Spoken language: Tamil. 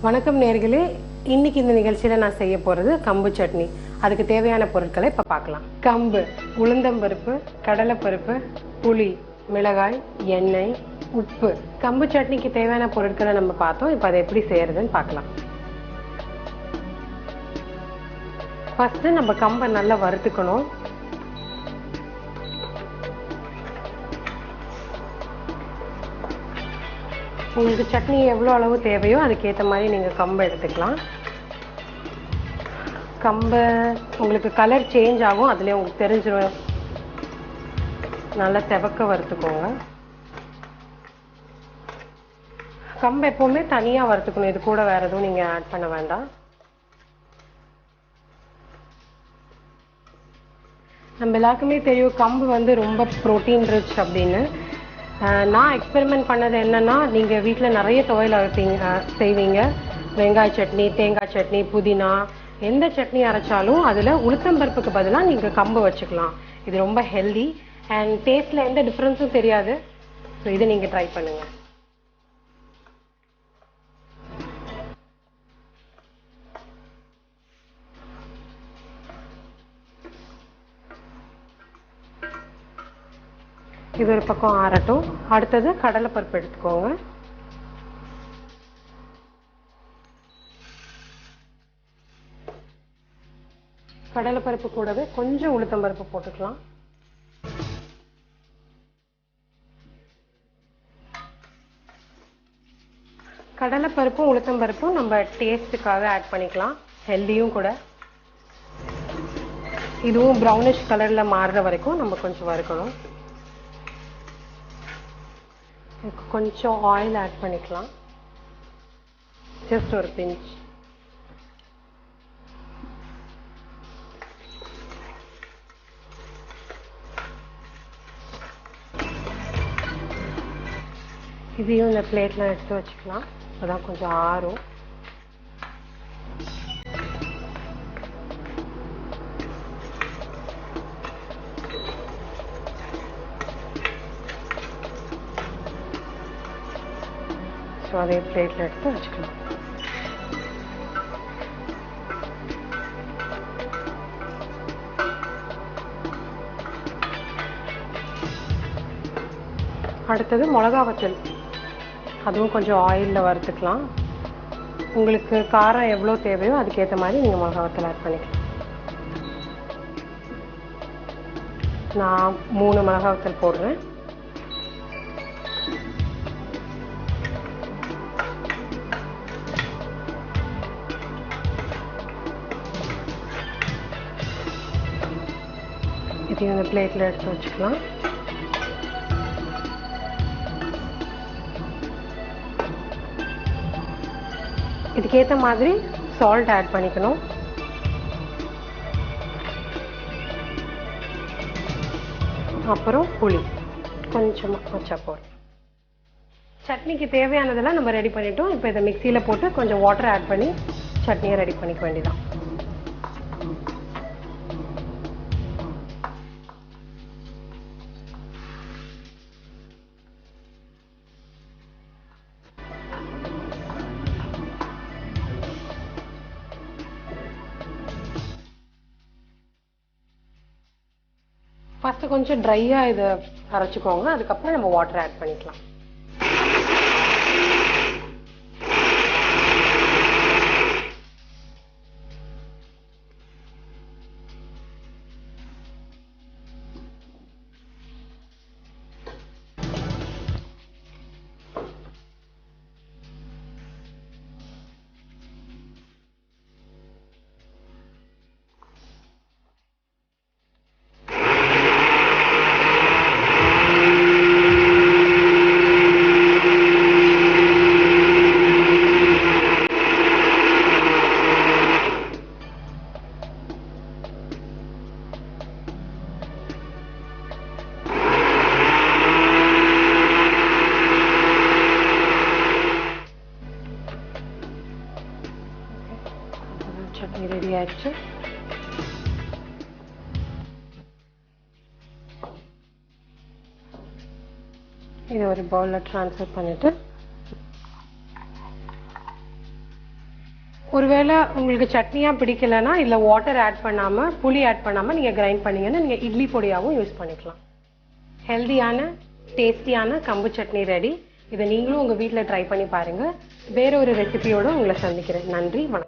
வணக்கம் நேயர்களே, இன்னைக்கு இந்த நிகழ்ச்சியில் நான் செய்ய போகிறது கம்பு சட்னி. அதுக்கு தேவையான பொருட்களை இப்போ பார்க்கலாம். கம்பு, உளுந்தம்பருப்பு, கடலைப்பருப்பு, புளி, மிளகாய், எண்ணெய், உப்பு. கம்பு சட்னிக்கு தேவையான பொருட்களை நம்ம பார்த்தோம். இப்போ அதை எப்படி செய்யறதுன்னு பார்க்கலாம். ஃபர்ஸ்ட் நம்ம கம்பை நல்லா வறுத்துக்கணும். உங்களுக்கு சட்னி எவ்வளோ அளவு தேவையோ அதுக்கேற்ற மாதிரி நீங்கள் கம்பை எடுத்துக்கலாம். கம்பை உங்களுக்கு கலர் சேஞ்ச் ஆகும், அதுலேயே உங்களுக்கு தெரிஞ்சிடும். நல்லா செவக்க வறுத்துக்கோங்க. கம்பை எப்போவுமே தனியாக வறுத்துக்கணும், இது கூட வேறு எதுவும் நீங்கள் ஆட் பண்ண வேண்டாம். நம்ம எல்லாருக்குமே தெரியும் கம்பு வந்து ரொம்ப ப்ரோட்டீன் ரிச் அப்படின்னு. நான் எக்ஸ்பெரிமெண்ட் பண்ணது என்னன்னா, நீங்கள் வீட்டில் நிறைய துவையல் செய்வீங்க. வெங்காய சட்னி, தேங்காய் சட்னி, புதினா, எந்த சட்னி அரைச்சாலும் அதில் உளுத்தம்பருப்புக்கு பதிலாக நீங்கள் கம்பு வச்சுக்கலாம். இது ரொம்ப ஹெல்தி அண்ட் டேஸ்ட்டில் எந்த டிஃப்ரென்ஸும் தெரியாது. ஸோ இதை நீங்கள் ட்ரை பண்ணுங்கள். இது ஒரு பக்கம் ஆறட்டும். அடுத்தது கடலைப்பருப்பு எடுத்துக்கோங்க. கடலைப்பருப்பு கூடவே கொஞ்சம் உளுத்தம்பருப்பு போட்டுக்கலாம். கடலைப்பருப்பும் உளுத்தம்பருப்பும் நம்ம டேஸ்ட்டுக்காக ஆட் பண்ணிக்கலாம், ஹெல்தியும் கூட. இதுவும் ப்ரௌனிஷ் கலரில் மாறுற வரைக்கும் நம்ம கொஞ்சம் வறுக்கணும். கொஞ்சம் ஆயில் ஆட் பண்ணிக்கலாம், ஜஸ்ட் ஒரு பிஞ்ச். இதையும் இந்த பிளேட்ல எடுத்து வச்சுக்கலாம், அதான் கொஞ்சம் ஆறும். அதே பிளேட்ல எடுத்து வச்சுக்கலாம். அடுத்தது மிளகா வத்தல், அதுவும் கொஞ்சம் ஆயிலில் வறுத்துக்கலாம். உங்களுக்கு காரம் எவ்வளோ தேவையோ அதுக்கேற்ற மாதிரி நீங்கள் மிளகா வத்தல் ஆட் பண்ணிக்கலாம். நான் 3 மிளகா வத்தல் போடுறேன். இதையும் இந்த பிளேட்டில் எடுத்து வச்சுக்கலாம். இதுக்கேற்ற மாதிரி சால்ட் ஆட் பண்ணிக்கணும். அப்புறம் புளி கொஞ்சமாக வச்சா போதும். சட்னிக்கு தேவையானதெல்லாம் நம்ம ரெடி பண்ணிட்டோம். இப்போ இதை மிக்சியில் போட்டு கொஞ்சம் வாட்டர் ஆட் பண்ணி சட்னியை ரெடி பண்ணிக்க வேண்டியதான். ஃபர்ஸ்ட் கொஞ்சம் ட்ரையாக இதை அரைச்சிக்கோங்க, அதுக்கப்புறம் நம்ம வாட்டர் ஆட் பண்ணிக்கலாம். சட்னி ரெடி ஆயிடுச்சு. இதை ஒரு பவுலில் ட்ரான்ஸ்ஃபர் பண்ணிவிட்டு ஒருவேளை உங்களுக்கு சட்னியாக பிடிக்கலைன்னா இதில் வாட்டர் ஆட் பண்ணாமல் புளி ஆட் பண்ணாமல் நீங்கள் கிரைண்ட் பண்ணீங்கன்னா நீங்கள் இட்லி பொடியாகவும் யூஸ் பண்ணிக்கலாம். ஹெல்தியான டேஸ்டியான கம்பு சட்னி ரெடி. இதை நீங்களும் உங்கள் வீட்டில் ட்ரை பண்ணி பாருங்கள். வேற ஒரு ரெசிபியோடு உங்களை சந்திக்கிறேன். நன்றி, வணக்கம்.